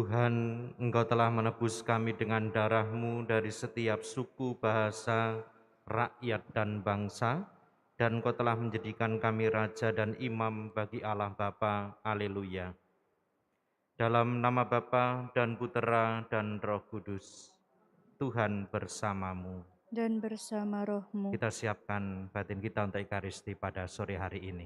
Tuhan, Engkau telah menebus kami dengan darah-Mu dari setiap suku, bahasa, rakyat, dan bangsa, dan Engkau telah menjadikan kami raja dan imam bagi Allah Bapa. Haleluya. Dalam nama Bapa dan Putera dan Roh Kudus, Tuhan bersamamu. Dan bersama rohmu. Kita siapkan batin kita untuk Ekaristi pada sore hari ini.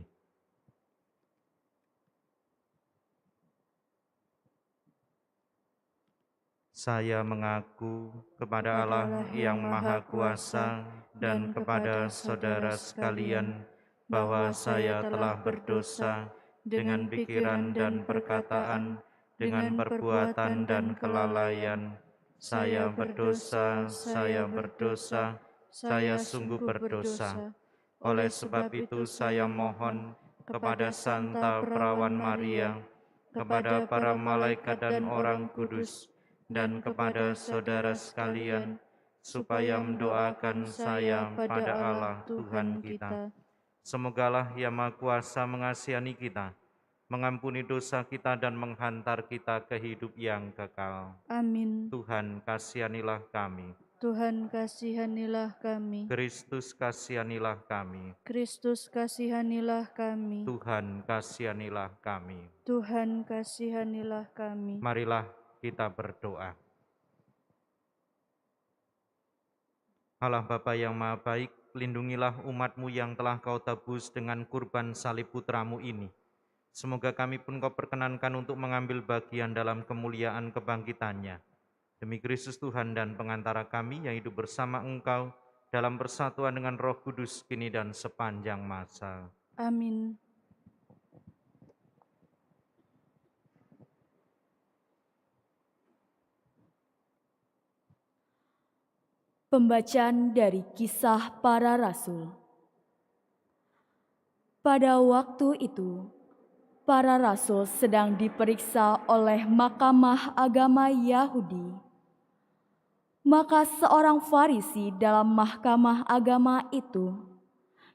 Saya mengaku kepada Allah yang Maha Kuasa dan kepada saudara sekalian bahwa saya telah berdosa dengan pikiran dan perkataan, dengan perbuatan dan kelalaian. Saya berdosa, saya sungguh berdosa. Oleh sebab itu saya mohon kepada Santa Perawan Maria, kepada para malaikat dan orang kudus, dan kepada saudara sekalian, supaya mendoakan saya pada Allah Tuhan kita. Semogalah Yang Maha Kuasa mengasihani kita, mengampuni dosa kita, dan menghantar kita ke hidup yang kekal. Amin. Tuhan, kasihanilah kami. Tuhan, kasihanilah kami. Kristus, kasihanilah kami. Kristus, kasihanilah kami. Tuhan, kasihanilah kami. Tuhan, kasihanilah kami. Marilah kita berdoa. Allah Bapa yang Maha Baik, lindungilah umat-Mu yang telah Kau tebus dengan kurban salib putra-Mu ini. Semoga kami pun Kau perkenankan untuk mengambil bagian dalam kemuliaan kebangkitannya. Demi Kristus Tuhan dan pengantara kami yang hidup bersama Engkau dalam persatuan dengan Roh Kudus kini dan sepanjang masa. Amin. Pembacaan dari Kisah Para Rasul. Pada waktu itu, para rasul sedang diperiksa oleh Mahkamah Agama Yahudi. Maka seorang Farisi dalam Mahkamah Agama itu,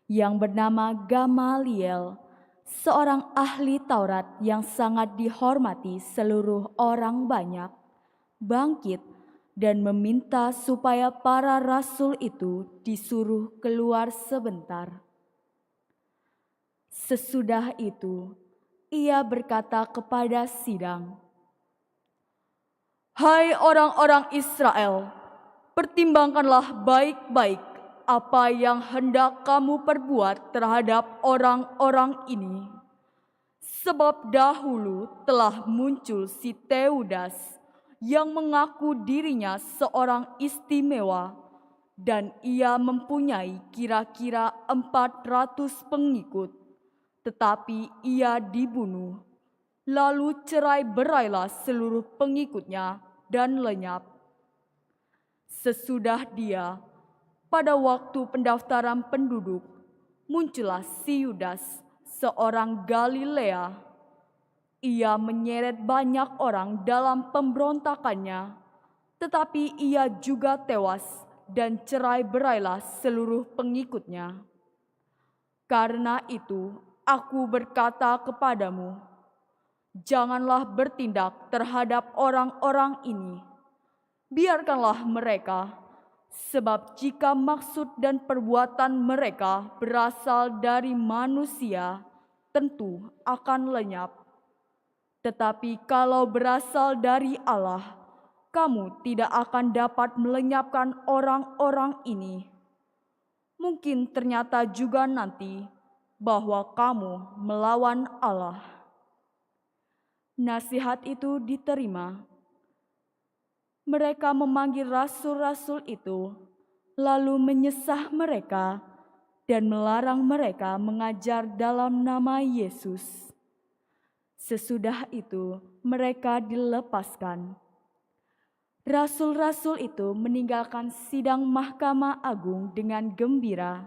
yang bernama Gamaliel, seorang ahli Taurat yang sangat dihormati seluruh orang banyak, bangkit dan meminta supaya para rasul itu disuruh keluar sebentar. Sesudah itu, ia berkata kepada sidang, "Hai orang-orang Israel, pertimbangkanlah baik-baik apa yang hendak kamu perbuat terhadap orang-orang ini. Sebab dahulu telah muncul si Teudas yang mengaku dirinya seorang istimewa, dan ia mempunyai kira-kira 400 pengikut, tetapi ia dibunuh. Lalu cerai-berailah seluruh pengikutnya dan lenyap. Sesudah dia, pada waktu pendaftaran penduduk, muncullah si Yudas, seorang Galilea. Ia menyeret banyak orang dalam pemberontakannya, tetapi ia juga tewas dan cerai-berailah seluruh pengikutnya. Karena itu, aku berkata kepadamu, janganlah bertindak terhadap orang-orang ini. Biarkanlah mereka, sebab jika maksud dan perbuatan mereka berasal dari manusia, tentu akan lenyap. Tetapi kalau berasal dari Allah, kamu tidak akan dapat melenyapkan orang-orang ini. Mungkin ternyata juga nanti bahwa kamu melawan Allah." Nasihat itu diterima. Mereka memanggil rasul-rasul itu, lalu menyesah mereka dan melarang mereka mengajar dalam nama Yesus. Sesudah itu mereka dilepaskan. Rasul-rasul itu meninggalkan sidang Mahkamah Agung dengan gembira,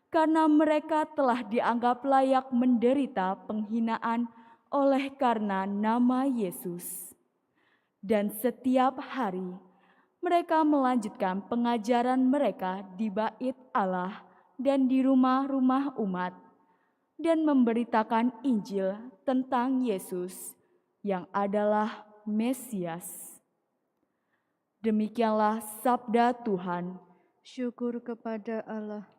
karena mereka telah dianggap layak menderita penghinaan oleh karena nama Yesus. Dan setiap hari mereka melanjutkan pengajaran mereka di bait Allah dan di rumah-rumah umat, dan memberitakan Injil tentang Yesus yang adalah Mesias. Demikianlah sabda Tuhan. Syukur kepada Allah.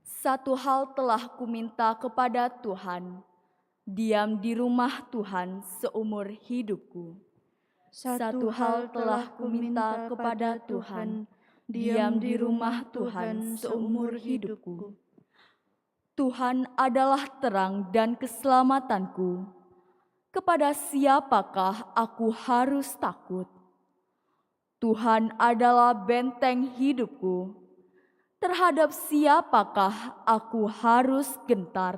Satu hal telah kuminta kepada Tuhan, diam di rumah Tuhan seumur hidupku. Satu hal telah kuminta kepada Tuhan, diam di rumah Tuhan seumur hidupku. Tuhan adalah terang dan keselamatanku. Kepada siapakah aku harus takut? Tuhan adalah benteng hidupku. Terhadap siapakah aku harus gentar?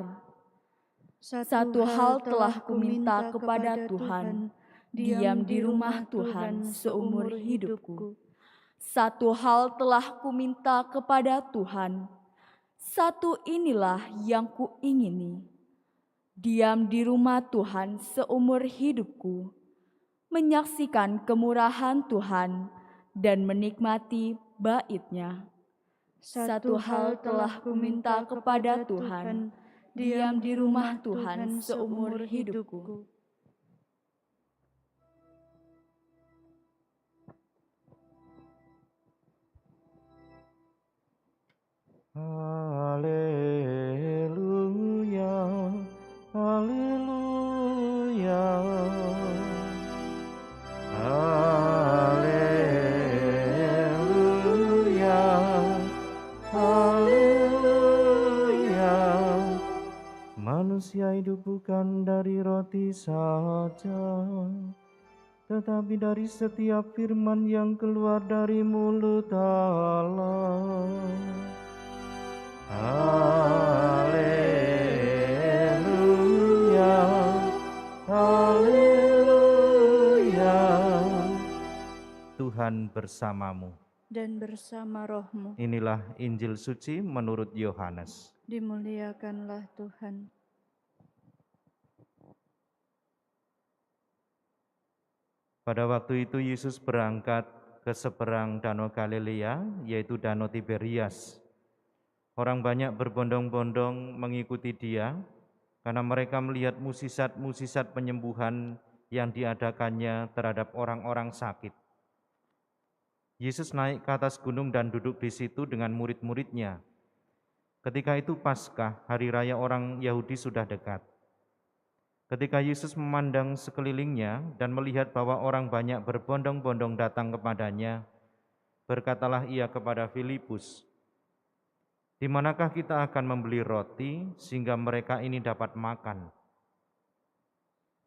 Satu hal telah kuminta kepada Tuhan, diam di rumah Tuhan seumur hidupku. Satu hal telah kuminta kepada Tuhan, satu inilah yang kuingini, diam di rumah Tuhan seumur hidupku, menyaksikan kemurahan Tuhan dan menikmati bait-Nya. Satu hal telah kuminta kepada Tuhan, diam di rumah Tuhan seumur hidupku. Haleluya, haleluya, haleluya, haleluya. Manusia hidup bukan dari roti saja, tetapi dari setiap firman yang keluar dari mulut Allah. Haleluya, haleluya. Tuhan bersamamu. Dan bersama rohmu. Inilah Injil suci menurut Yohanes. Dimuliakanlah Tuhan. Pada waktu itu Yesus berangkat ke seberang Danau Galilea, yaitu Danau Tiberias. Orang banyak berbondong-bondong mengikuti Dia karena mereka melihat mukjizat-mukjizat penyembuhan yang diadakannya terhadap orang-orang sakit. Yesus naik ke atas gunung dan duduk di situ dengan murid-muridnya. Ketika itu Paskah, hari raya orang Yahudi sudah dekat. Ketika Yesus memandang sekelilingnya dan melihat bahwa orang banyak berbondong-bondong datang kepadanya, berkatalah Ia kepada Filipus, "Di manakah kita akan membeli roti sehingga mereka ini dapat makan?"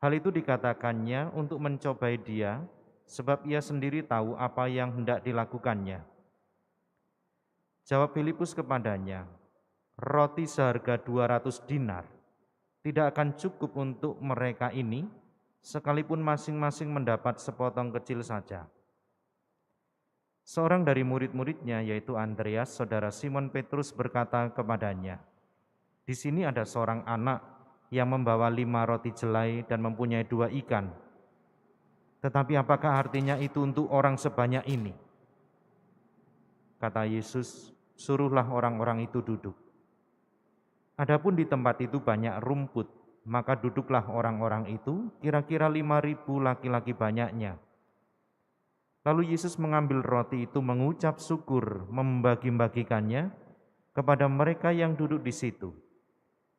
Hal itu dikatakannya untuk mencobai Dia, sebab Ia sendiri tahu apa yang hendak dilakukannya. Jawab Filipus kepadanya, "Roti seharga 200 dinar tidak akan cukup untuk mereka ini, sekalipun masing-masing mendapat sepotong kecil saja." Seorang dari murid-muridnya, yaitu Andreas, saudara Simon Petrus, berkata kepadanya, "Di sini ada seorang anak yang membawa 5 roti jelai dan mempunyai 2 ikan. Tetapi apakah artinya itu untuk orang sebanyak ini?" Kata Yesus, "Suruhlah orang-orang itu duduk." Adapun di tempat itu banyak rumput, maka duduklah orang-orang itu, kira-kira 5.000 laki-laki banyaknya. Lalu Yesus mengambil roti itu, mengucap syukur, membagi-bagikannya kepada mereka yang duduk di situ.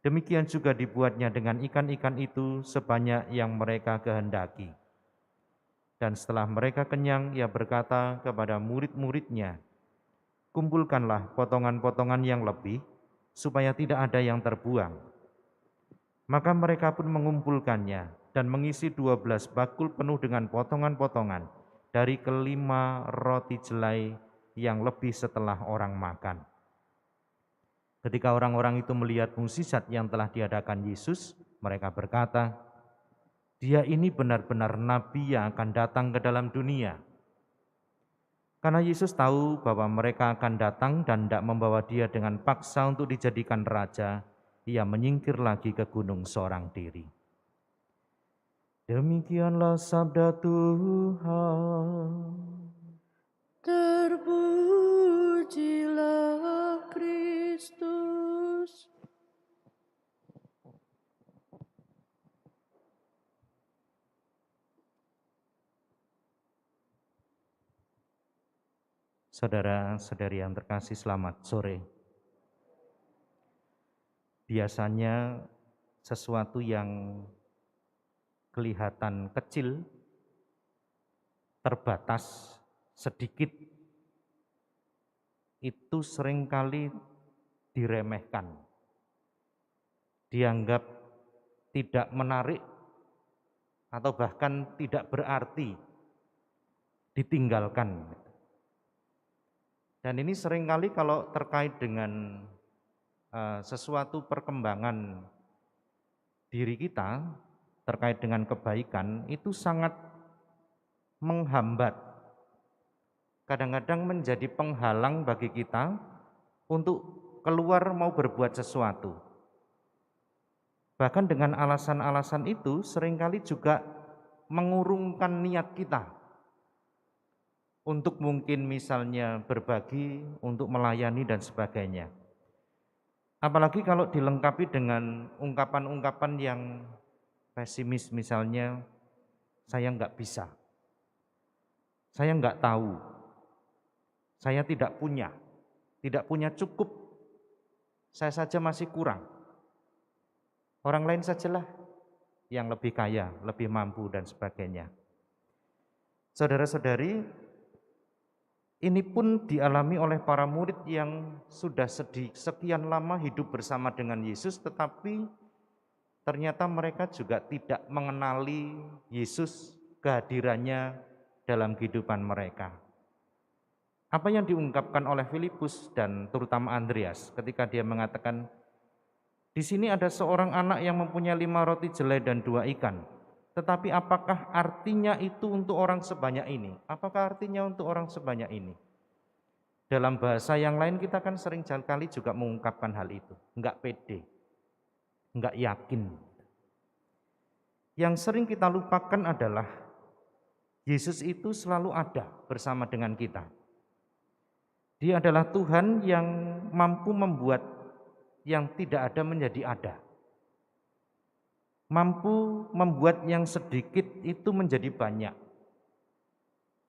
Demikian juga dibuatnya dengan ikan-ikan itu sebanyak yang mereka kehendaki. Dan setelah mereka kenyang, Ia berkata kepada murid-muridnya, "Kumpulkanlah potongan-potongan yang lebih, supaya tidak ada yang terbuang." Maka mereka pun mengumpulkannya dan mengisi 12 bakul penuh dengan potongan-potongan dari kelima roti jelai yang lebih setelah orang makan. Ketika orang-orang itu melihat mukjizat yang telah diadakan Yesus, mereka berkata, "Dia ini benar-benar nabi yang akan datang ke dalam dunia." Karena Yesus tahu bahwa mereka akan datang dan tidak membawa Dia dengan paksa untuk dijadikan raja, Ia menyingkir lagi ke gunung seorang diri. Demikianlah sabda Tuhan. Terpujilah Kristus. Saudara-saudari yang terkasih, selamat sore. Biasanya sesuatu yang kelihatan kecil, terbatas, sedikit, itu seringkali diremehkan, dianggap tidak menarik atau bahkan tidak berarti, ditinggalkan. Dan ini seringkali kalau terkait dengan sesuatu perkembangan diri kita, terkait dengan kebaikan, itu sangat menghambat. Kadang-kadang menjadi penghalang bagi kita untuk keluar mau berbuat sesuatu. Bahkan dengan alasan-alasan itu seringkali juga mengurungkan niat kita untuk mungkin misalnya berbagi, untuk melayani dan sebagainya. Apalagi kalau dilengkapi dengan ungkapan-ungkapan yang pesimis, misalnya saya nggak bisa, saya nggak tahu, saya tidak punya cukup, saya saja masih kurang, orang lain sajalah yang lebih kaya, lebih mampu dan sebagainya. Saudara-saudari, ini pun dialami oleh para murid yang sudah sekian lama hidup bersama dengan Yesus, tetapi ternyata mereka juga tidak mengenali Yesus, kehadirannya dalam kehidupan mereka. Apa yang diungkapkan oleh Filipus dan terutama Andreas ketika dia mengatakan, di sini ada seorang anak yang mempunyai 5 roti jelai dan 2 ikan. Tetapi apakah artinya itu untuk orang sebanyak ini? Apakah artinya untuk orang sebanyak ini? Dalam bahasa yang lain kita kan sering kali juga mengungkapkan hal itu. Enggak pede, enggak yakin. Yang sering kita lupakan adalah Yesus itu selalu ada bersama dengan kita. Dia adalah Tuhan yang mampu membuat yang tidak ada menjadi ada. Mampu membuat yang sedikit itu menjadi banyak.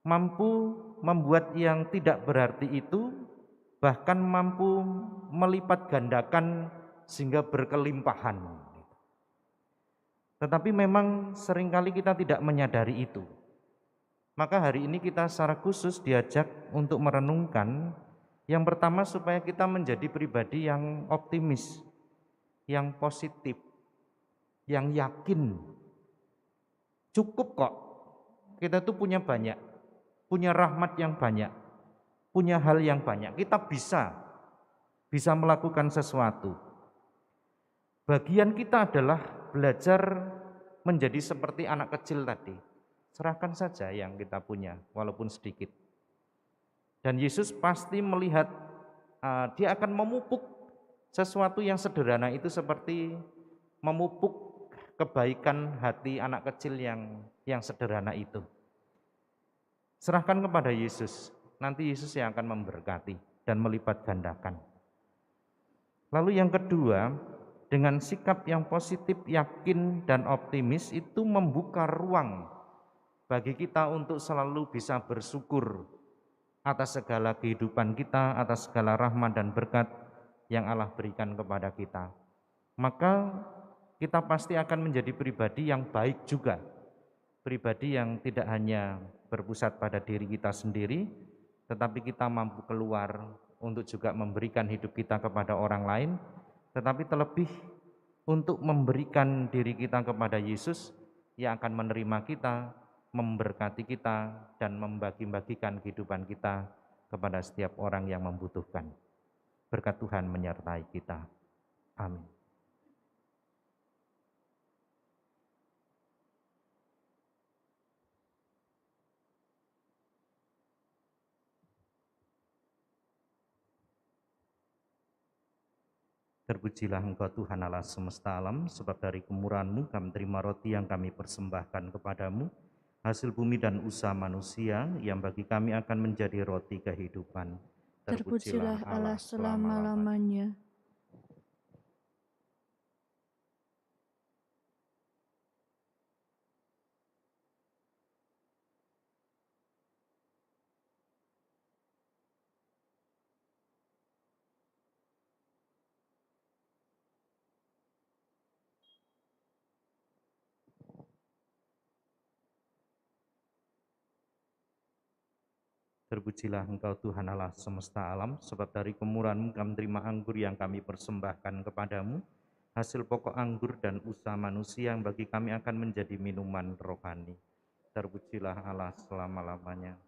Mampu membuat yang tidak berarti itu bahkan mampu melipat gandakan sehingga berkelimpahan. Tetapi memang seringkali kita tidak menyadari itu. Maka hari ini kita secara khusus diajak untuk merenungkan yang pertama supaya kita menjadi pribadi yang optimis, yang positif, yang yakin. Cukup kok, kita tuh punya banyak, punya rahmat yang banyak, punya hal yang banyak. Kita bisa melakukan sesuatu. Bagian kita adalah belajar menjadi seperti anak kecil tadi. Serahkan saja yang kita punya, walaupun sedikit. Dan Yesus pasti melihat, dia akan memupuk sesuatu yang sederhana itu seperti memupuk kebaikan hati anak kecil yang sederhana itu. Serahkan kepada Yesus, nanti Yesus yang akan memberkati dan melipat gandakan. Lalu yang kedua, dengan sikap yang positif, yakin dan optimis itu membuka ruang bagi kita untuk selalu bisa bersyukur atas segala kehidupan kita, atas segala rahmat dan berkat yang Allah berikan kepada kita. Maka kita pasti akan menjadi pribadi yang baik juga, pribadi yang tidak hanya berpusat pada diri kita sendiri, tetapi kita mampu keluar untuk juga memberikan hidup kita kepada orang lain, tetapi terlebih untuk memberikan diri kita kepada Yesus yang akan menerima kita, memberkati kita, dan membagi-bagikan kehidupan kita kepada setiap orang yang membutuhkan. Berkat Tuhan menyertai kita. Amin. Terpujilah Engkau Tuhan Allah semesta alam, sebab dari kemurahan-Mu kami terima roti yang kami persembahkan kepadamu, hasil bumi dan usaha manusia yang bagi kami akan menjadi roti kehidupan. Terpujilah Allah selama-lamanya. Terpujilah Engkau Tuhan Allah semesta alam, sebab dari kemurahan-Mu kami terima anggur yang kami persembahkan kepadamu, hasil pokok anggur dan usaha manusia yang bagi kami akan menjadi minuman rohani. Terpujilah Allah selama-lamanya.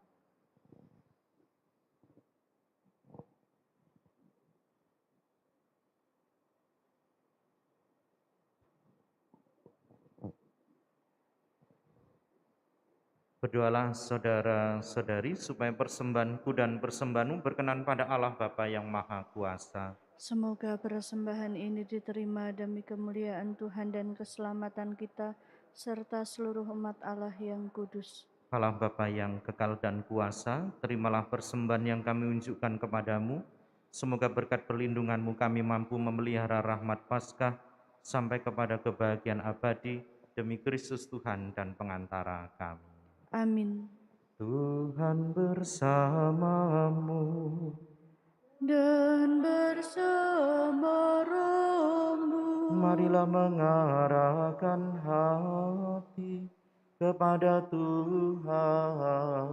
Berdoalah saudara-saudari supaya persembahanku dan persembahanmu berkenan pada Allah Bapa yang Maha Kuasa. Semoga persembahan ini diterima demi kemuliaan Tuhan dan keselamatan kita, serta seluruh umat Allah yang kudus. Allah Bapa yang kekal dan kuasa, terimalah persembahan yang kami unjukkan kepadamu. Semoga berkat perlindungan-Mu kami mampu memelihara rahmat Paskah sampai kepada kebahagiaan abadi demi Kristus Tuhan dan pengantara kami. Amin. Tuhan bersamamu Dan bersama rohmu, marilah mengarahkan hati kepada Tuhan.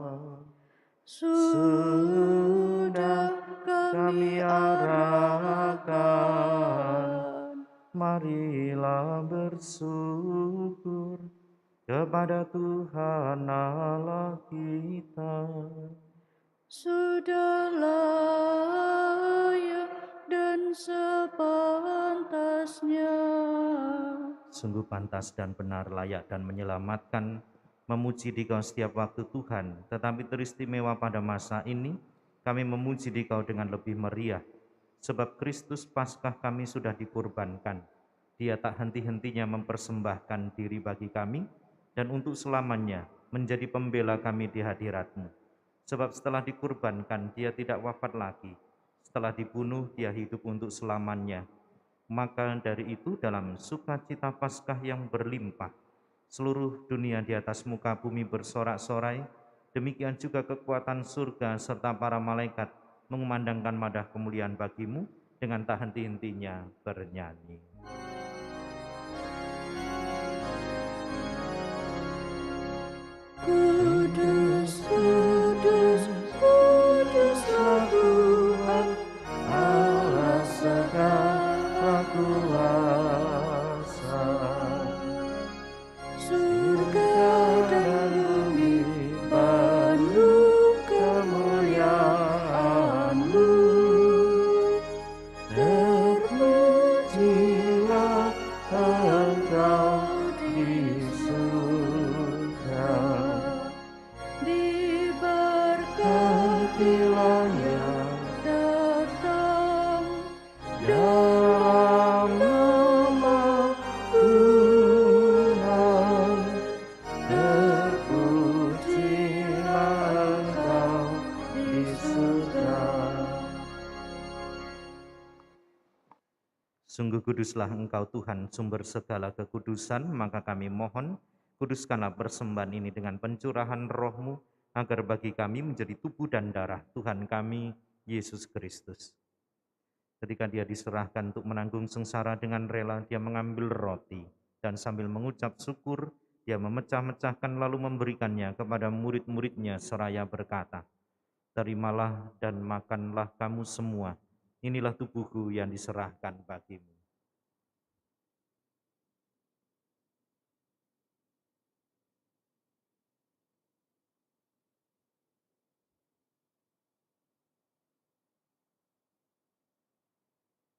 sudah kami arahkan. Marilah bersyukur kepada Tuhan Allah kita. Sudah layak dan sepantasnya. Sungguh pantas dan benar, layak dan menyelamatkan, memuji Dikau setiap waktu Tuhan, tetapi teristimewa pada masa ini, kami memuji Dikau dengan lebih meriah, sebab Kristus Paskah kami sudah dikurbankan. Dia tak henti-hentinya mempersembahkan diri bagi kami, dan untuk selamanya menjadi pembela kami di hadirat-Mu. Sebab setelah dikurbankan, Dia tidak wafat lagi. Setelah dibunuh, Dia hidup untuk selamanya. Maka dari itu dalam sukacita Paskah yang berlimpah, seluruh dunia di atas muka bumi bersorak-sorai, demikian juga kekuatan surga serta para malaikat mengumandangkan madah kemuliaan bagi-Mu dengan tak henti-hentinya bernyanyi. Kudus, kudus, kuduslah Tuhan, Allah segala kuasa. Surga dan bumi penuh kemuliaan-Mu. Terpujilah Engkau di surga, diberkatilah yang datang dalam nama Tuhan. Terpujilah Engkau di surga. Sungguh kuduslah Engkau Tuhan, sumber segala kekudusan, maka kami mohon, kuduskanlah persembahan ini dengan pencurahan Roh-Mu, agar bagi kami menjadi tubuh dan darah Tuhan kami, Yesus Kristus. Ketika Dia diserahkan untuk menanggung sengsara dengan rela, Dia mengambil roti, dan sambil mengucap syukur, Dia memecah-mecahkan lalu memberikannya kepada murid-murid-Nya seraya berkata, "Terimalah dan makanlah kamu semua, inilah tubuhku yang diserahkan bagimu."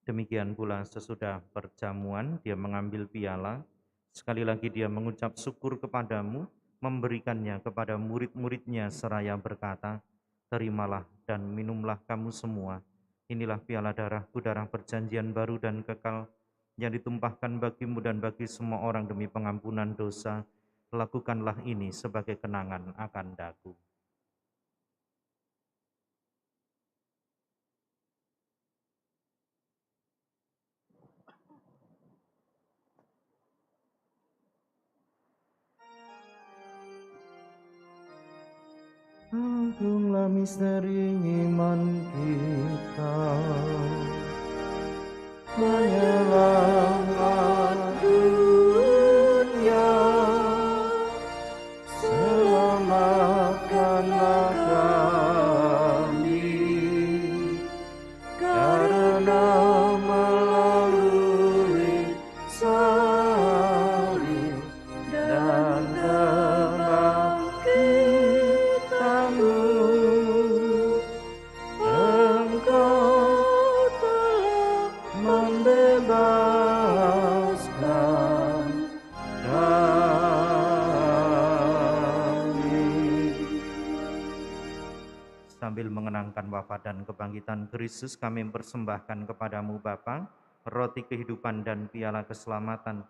Demikian pula sesudah perjamuan, Dia mengambil piala, sekali lagi Dia mengucap syukur kepadamu, memberikannya kepada murid-murid-Nya seraya berkata, "Terimalah dan minumlah kamu semua, inilah piala darahku, darah perjanjian baru dan kekal, yang ditumpahkan bagimu dan bagi semua orang demi pengampunan dosa. Lakukanlah ini sebagai kenangan akan daku." Agunglah misteri iman kita, Menyelamatkan dunia, selamatkanlah sambil mengenangkan wafat dan kebangkitan Kristus, kami mempersembahkan kepadamu Bapa, roti kehidupan dan piala keselamatan.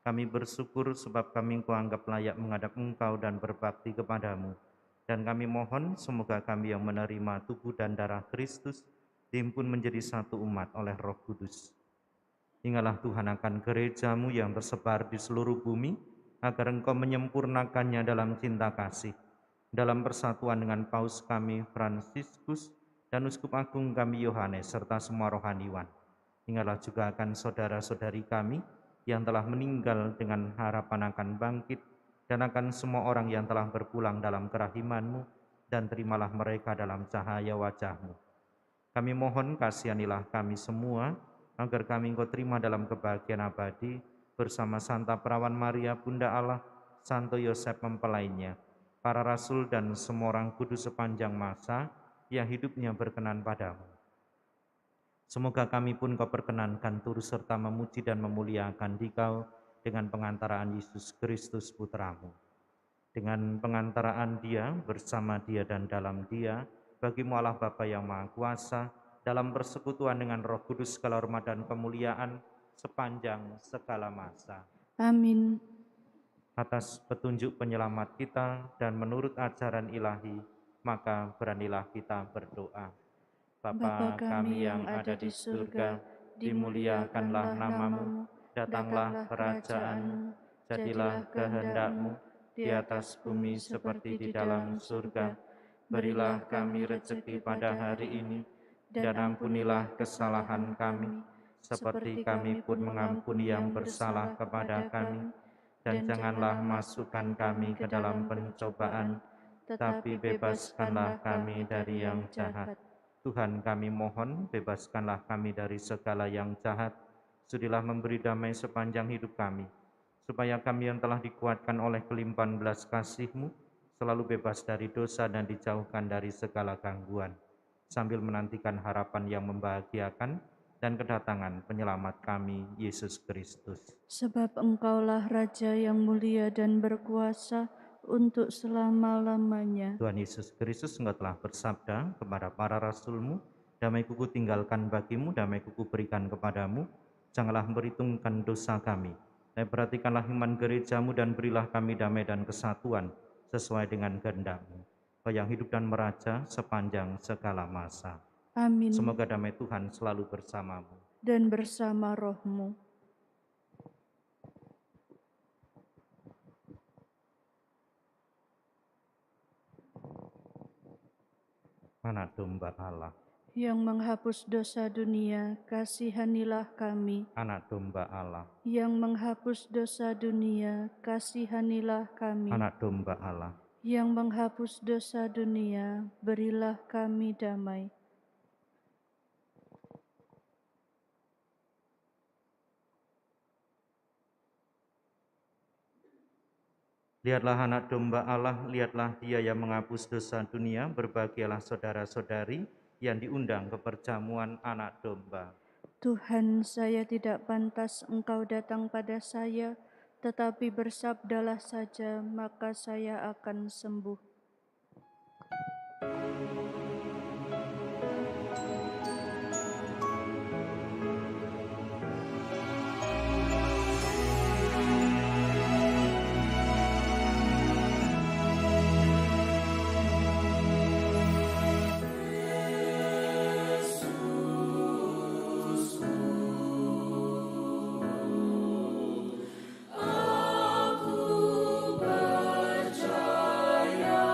Kami bersyukur sebab kami Engkau anggap layak menghadap Engkau dan berbakti kepadamu. Dan kami mohon semoga kami yang menerima tubuh dan darah Kristus dihimpun menjadi satu umat oleh Roh Kudus. Ingatlah Tuhan akan gerejamu yang tersebar di seluruh bumi, agar Engkau menyempurnakannya dalam cinta kasih, dalam persatuan dengan Paus kami Fransiskus dan Uskup Agung kami Yohanes serta semua rohaniwan. Ingatlah juga akan saudara-saudari kami yang telah meninggal dengan harapan akan bangkit, dan akan semua orang yang telah berpulang dalam kerahiman-Mu, dan terimalah mereka dalam cahaya wajah-Mu. Kami mohon kasihanilah kami semua, agar kami Engkau terima dalam kebahagiaan abadi, bersama Santa Perawan Maria Bunda Allah, Santo Yosef mempelainya, para rasul dan semua orang kudus sepanjang masa yang hidupnya berkenan padamu. Semoga kami pun Kau perkenankan turut serta memuji dan memuliakan Dikau dengan pengantaraan Yesus Kristus Putramu. Dengan pengantaraan Dia, bersama Dia dan dalam Dia, bagimu Allah Bapa yang Maha Kuasa, dalam persekutuan dengan Roh Kudus segala hormat dan kemuliaan sepanjang segala masa. Amin. Atas petunjuk penyelamat kita dan menurut ajaran ilahi, maka beranilah kita berdoa. Bapa kami yang ada di surga, dimuliakanlah nama-Mu, datanglah kerajaan-Mu, jadilah kehendak-Mu di atas bumi seperti di dalam surga. Berilah kami rezeki pada hari ini, dan ampunilah kesalahan kami, seperti kami pun mengampuni yang bersalah kepada kami. Dan janganlah masukkan kami ke dalam pencobaan, tetapi bebaskanlah kami dari yang jahat. Tuhan kami mohon, bebaskanlah kami dari segala yang jahat. Sudilah memberi damai sepanjang hidup kami, supaya kami yang telah dikuatkan oleh kelimpahan belas kasih-Mu, selalu bebas dari dosa dan dijauhkan dari segala gangguan, sambil menantikan harapan yang membahagiakan dan kedatangan penyelamat kami, Yesus Kristus. Sebab Engkaulah Raja yang mulia dan berkuasa untuk selama-lamanya. Tuhan Yesus Kristus, Engkau telah bersabda kepada para rasul-Mu, damai-Ku tinggalkan bagimu, damai-Ku berikan kepadamu. Janganlah memperhitungkan dosa kami, tapi perhatikanlah iman gereja-Mu, dan berilah kami damai dan kesatuan sesuai dengan kehendak-Mu, Kau yang hidup dan meraja sepanjang segala masa. Amin. Semoga damai Tuhan selalu bersamamu dan bersama roh-Mu. Anak domba Allah yang menghapus dosa dunia, kasihanilah kami. Anak domba Allah yang menghapus dosa dunia, kasihanilah kami. Anak domba Allah yang menghapus dosa dunia, berilah kami damai. Lihatlah anak domba Allah, lihatlah Dia yang menghapus dosa dunia. Berbahagialah saudara-saudari yang diundang ke perjamuan anak domba. Tuhan, saya tidak pantas Engkau datang pada saya, tetapi bersabdalah saja, maka saya akan sembuh. Aku percaya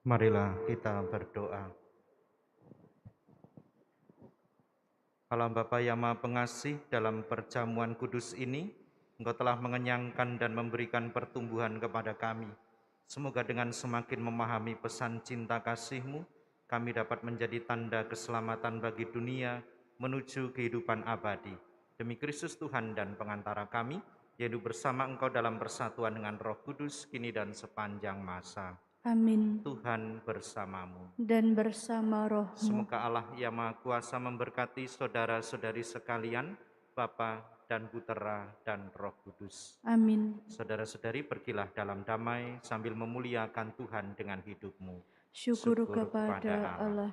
Marilah kita berdoa. Allah Bapa yang Maha Pengasih, dalam perjamuan kudus ini, Engkau telah mengenyangkan dan memberikan pertumbuhan kepada kami. Semoga dengan semakin memahami pesan cinta kasih-Mu, kami dapat menjadi tanda keselamatan bagi dunia menuju kehidupan abadi. Demi Kristus Tuhan dan pengantara kami, yang hidup bersama Engkau dalam persatuan dengan Roh Kudus, kini dan sepanjang masa. Amin. Tuhan bersamamu. Dan bersama rohmu. Semoga Allah yang Maha Kuasa memberkati saudara-saudari sekalian, Bapa dan Putera dan Roh Kudus. Amin. Saudara-saudari, pergilah dalam damai sambil memuliakan Tuhan dengan hidupmu. Syukur kepada Allah.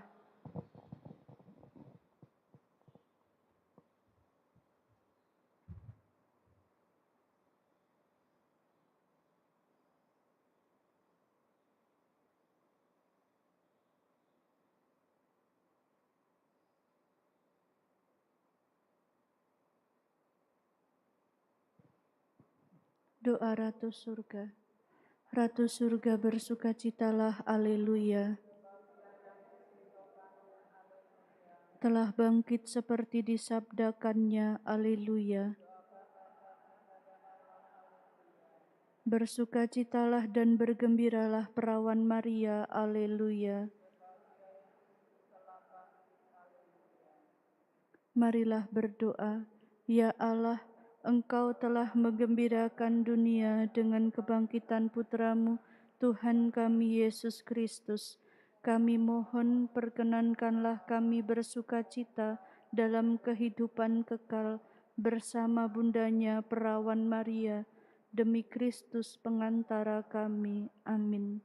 Doa Ratu Surga. Ratu Surga, bersukacitalah, haleluya. Telah bangkit seperti disabdakannya, haleluya. Bersukacitalah dan bergembiralah perawan Maria, haleluya. Marilah berdoa. Ya Allah, Engkau telah menggembirakan dunia dengan kebangkitan Putra-Mu, Tuhan kami Yesus Kristus. Kami mohon perkenankanlah kami bersukacita dalam kehidupan kekal bersama bundanya perawan Maria, demi Kristus pengantara kami. Amin.